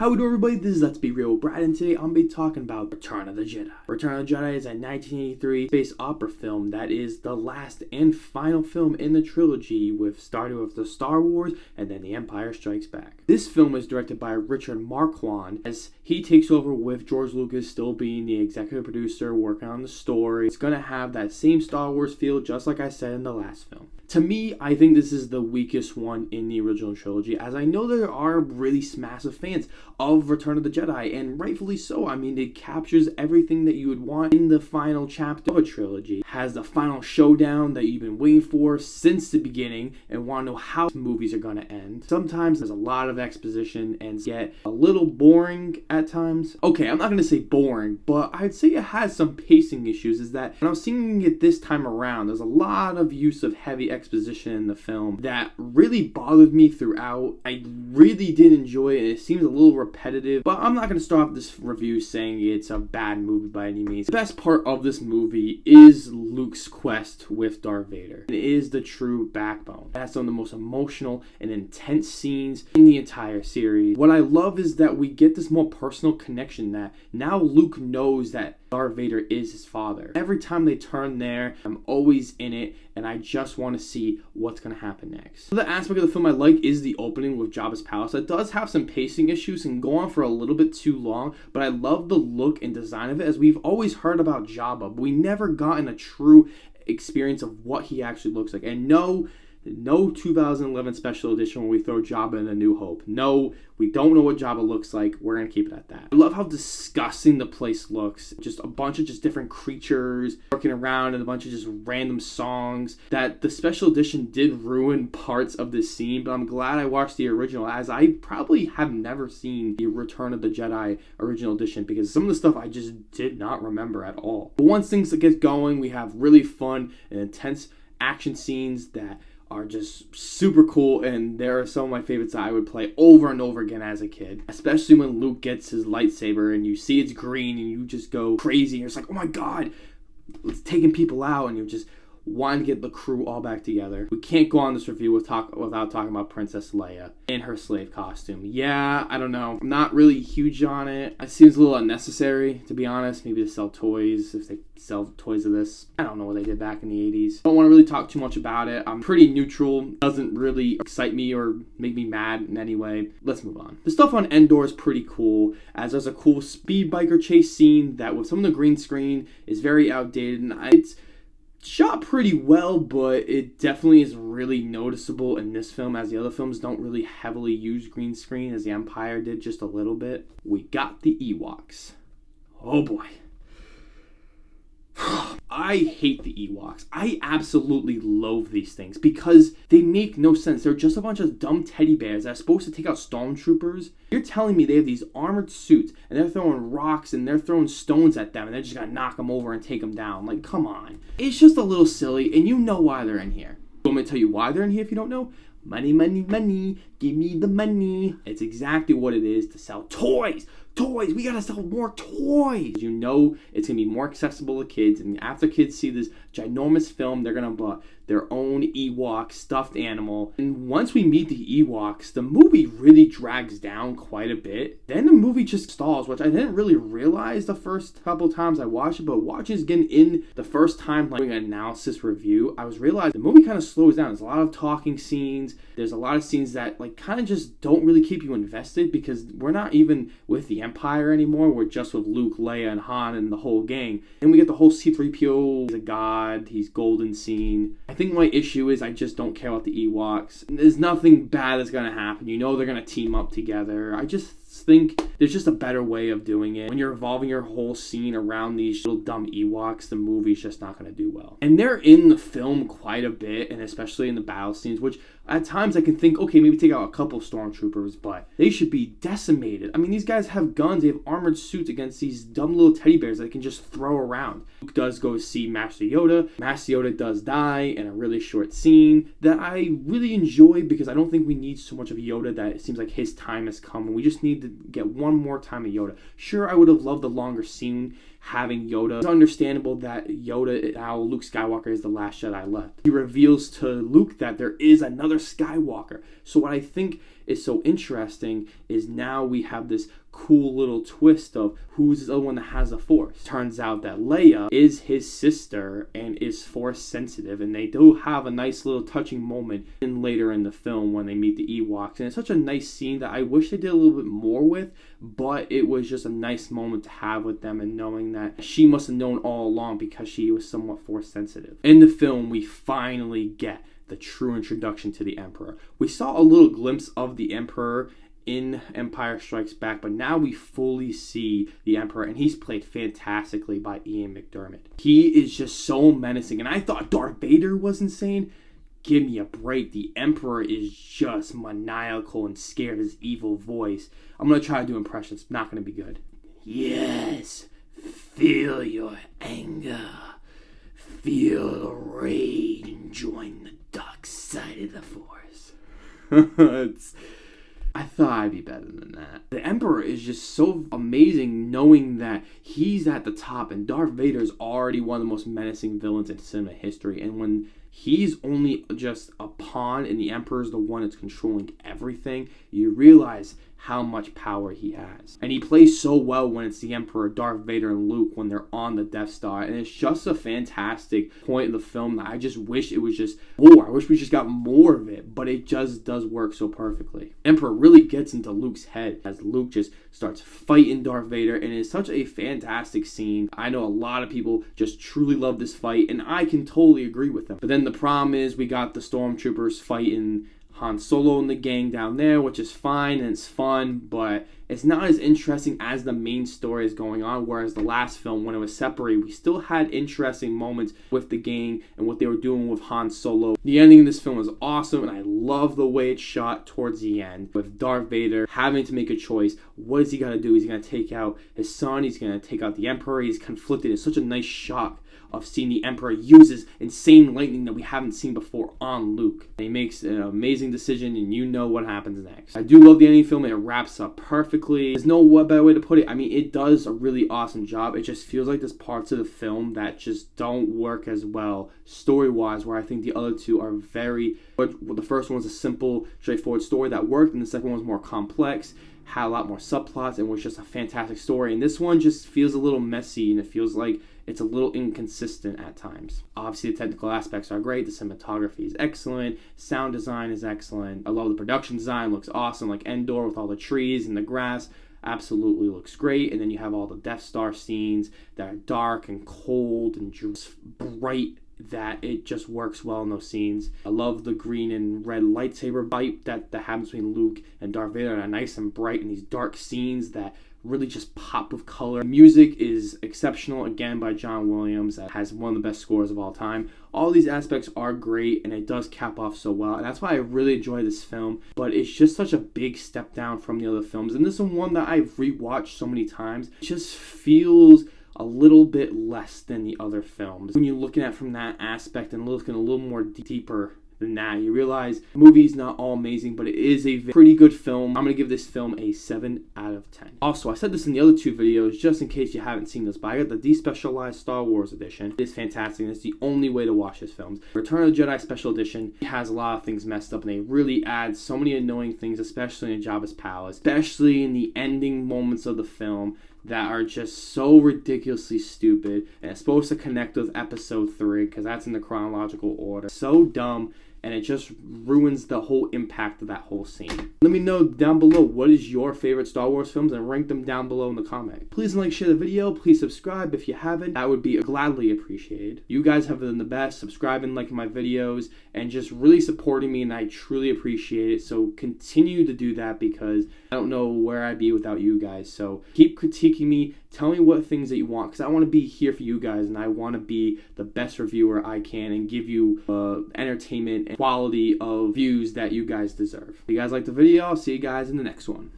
How we doing, everybody? This is Let's Be Real Brad, and today I'm going to be talking about Return of the Jedi. Return of the Jedi is a 1983 space opera film that is the last and final film in the trilogy, starting with the Star Wars and then The Empire Strikes Back. This film is directed by Richard Marquand, as he takes over with George Lucas still being the executive producer, working on the story. It's going to have that same Star Wars feel, just like I said in the last film. To me, I think this is the weakest one in the original trilogy, as I know there are really massive fans of Return of the Jedi, and rightfully so. I mean, it captures everything that you would want in the final chapter of a trilogy. It has the final showdown that you've been waiting for since the beginning and want to know how movies are going to end. Sometimes there's a lot of exposition and get a little boring at times. Okay, I'm not going to say boring, but I'd say it has some pacing issues. Is that when I was seeing it this time around, there's a lot of use of heavy exposition in the film that really bothered me throughout. I really did enjoy it. It seems a little repetitive, but I'm not going to start off this review saying it's a bad movie by any means. The best part of this movie is Luke's quest with Darth Vader. It is the true backbone. It has some of the most emotional and intense scenes in the entire series. What I love is that we get this more personal connection that now Luke knows that Darth Vader is his father. Every time they turn there, I'm always in it, and I just want to see what's going to happen next. The aspect of the film I like is the opening with Jabba's palace. It does have some pacing issues and go on for a little bit too long, but I love the look and design of it, as we've always heard about Jabba, but we never gotten a true experience of what he actually looks like. And no 2011 special edition where we throw Jabba in A New Hope. No, we don't know what Jabba looks like. We're going to keep it at that. I love how disgusting the place looks. Just a bunch of just different creatures working around and a bunch of just random songs. That the special edition did ruin parts of this scene, but I'm glad I watched the original, as I probably have never seen the Return of the Jedi original edition, because some of the stuff I just did not remember at all. But once things get going, we have really fun and intense action scenes that are just super cool, and there are some of my favorites that I would play over and over again as a kid, especially when Luke gets his lightsaber and you see it's green and you just go crazy. You're just like, oh my god, it's taking people out, and you just want to get the crew all back together. We can't go on this review without talking about Princess Leia in her slave costume. Yeah, I don't know. I'm not really huge on it. It seems a little unnecessary, to be honest. Maybe to sell toys, if they sell toys of this. I don't know what they did back in the 80s. I don't want to really talk too much about it. I'm pretty neutral. Doesn't really excite me or make me mad in any way. Let's move on. The stuff on Endor is pretty cool, as there's a cool speed biker chase scene that with some of the green screen is very outdated, and it's shot pretty well, but it definitely is really noticeable in this film, as the other films don't really heavily use green screen, as the Empire did just a little bit. We got the Ewoks. Oh boy. I hate the Ewoks. I absolutely loathe these things because they make no sense. They're just a bunch of dumb teddy bears that are supposed to take out stormtroopers. You're telling me they have these armored suits and they're throwing rocks and they're throwing stones at them and they're just gonna knock them over and take them down. Like, come on. It's just a little silly, and you know why they're in here. You want me to tell you why they're in here if you don't know? Money, money, money. Give me the money. It's exactly what it is, to sell toys. Toys! We gotta sell more toys! You know it's gonna be more accessible to kids, and after kids see this ginormous film, they're gonna buy their own Ewok stuffed animal. And once we meet the Ewoks, the movie really drags down quite a bit. Then the movie just stalls, which I didn't really realize the first couple times I watched it, but watching it again in the first time, like doing an analysis review, I was realizing the movie kind of slows down. There's a lot of talking scenes. There's a lot of scenes that like kind of just don't really keep you invested, because we're not even with the Empire anymore. We're just with Luke, Leia, and Han and the whole gang. And we get the whole C-3PO, he's a god, he's golden scene. I think my issue is I just don't care about the Ewoks. There's nothing bad that's going to happen. You know they're going to team up together. I just think there's just a better way of doing it. When you're evolving your whole scene around these little dumb Ewoks, the movie's just not going to do well. And they're in the film quite a bit, and especially in the battle scenes, which at times I can think, okay, maybe take out a couple stormtroopers, but they should be decimated. I mean, these guys have guns, they have armored suits against these dumb little teddy bears that they can just throw around. Luke does go see Master Yoda. Master Yoda does die in a really short scene that I really enjoy, because I don't think we need so much of Yoda that it seems like his time has come, and we just need to get one more time of Yoda. Sure, I would have loved the longer scene having Yoda. It's understandable that Yoda, how Luke Skywalker is the last Jedi left. He reveals to Luke that there is another Skywalker. So what I think is so interesting is now we have this cool little twist of who's the one that has the Force. Turns out that Leia is his sister and is Force sensitive, and they do have a nice little touching moment later in the film when they meet the Ewoks, and it's such a nice scene that I wish they did a little bit more with, but it was just a nice moment to have with them, and knowing that she must have known all along because she was somewhat Force sensitive. In the film, we finally get the true introduction to the Emperor. We saw a little glimpse of the Emperor in Empire Strikes Back, but now we fully see the Emperor, and he's played fantastically by Ian McDiarmid. He is just so menacing, and I thought Darth Vader was insane. Give me a break. The Emperor is just maniacal and scared, his evil voice. I'm going to try to do impressions. Not going to be good. Yes, feel your anger. Feel the rage and join the dark side of the Force. I thought I'd be better than that. The Emperor is just so amazing, knowing that he's at the top, and Darth Vader is already one of the most menacing villains in cinema history, and when he's only just a pawn and the Emperor's the one that's controlling everything, you realize how much power he has. And he plays so well when it's the Emperor, Darth Vader, and Luke when they're on the Death Star. And it's just a fantastic point of the film that I just wish it was just more. I wish we just got more of it, but it just does work so perfectly. Emperor really gets into Luke's head as Luke just starts fighting Darth Vader, and it's such a fantastic scene. I know a lot of people just truly love this fight, and I can totally agree with them. But then the problem is we got the stormtroopers fighting Han Solo and the gang down there, which is fine and it's fun, but it's not as interesting as the main story is going on, whereas the last film, when it was separated, we still had interesting moments with the gang and what they were doing with Han Solo. The ending of this film is awesome, and I love the way it's shot towards the end, with Darth Vader having to make a choice. What is he going to do? Is he going to take out his son? He's going to take out the Emperor? He's conflicted. It's such a nice shock of seeing the Emperor uses insane lightning that we haven't seen before on Luke. And he makes an amazing decision, and you know what happens next. I do love the ending film. It wraps up perfectly. There's no better way to put it. I mean, it does a really awesome job. It just feels like there's parts of the film that just don't work as well story-wise, where I think the other two are very... Well, the first one was a simple, straightforward story that worked, and the second one was more complex, had a lot more subplots, and was just a fantastic story. And this one just feels a little messy, and it feels like it's a little inconsistent at times. Obviously, the technical aspects are great. The cinematography is excellent. Sound design is excellent. I love the production design. Looks awesome, like Endor with all the trees and the grass. Absolutely looks great. And then you have all the Death Star scenes that are dark and cold and just bright, that it just works well in those scenes. I love the green and red lightsaber fight that happens between Luke and Darth Vader, and nice and bright in these dark scenes that really just pop with color. The music is exceptional, again by John Williams, that has one of the best scores of all time. All these aspects are great, and it does cap off so well, and that's why I really enjoy this film. But it's just such a big step down from the other films, and this is one that I've rewatched so many times. It just feels a little bit less than the other films. When you're looking at it from that aspect and looking a little more deeper than that, you realize the movie's not all amazing, but it is a pretty good film. I'm going to give this film a 7 out of 10. Also, I said this in the other two videos, just in case you haven't seen this, but I got the despecialized Star Wars edition. It is fantastic, and it's the only way to watch this film. Return of the Jedi Special Edition has a lot of things messed up, and they really add so many annoying things, especially in Jabba's palace, especially in the ending moments of the film, that are just so ridiculously stupid, and it's supposed to connect with episode 3 because that's in the chronological order. So dumb, and it just ruins the whole impact of that whole scene. Let me know down below what is your favorite Star Wars films, and rank them down below in the comment. Please like, share the video, please subscribe if you haven't. That would be gladly appreciated. You guys have been the best, subscribing, liking my videos, and just really supporting me, and I truly appreciate it. So continue to do that, because I don't know where I'd be without you guys. So keep critiquing me, tell me what things that you want, because I want to be here for you guys, and I want to be the best reviewer I can and give you entertainment and quality of views that you guys deserve. If you guys like the video, I'll see you guys in the next one.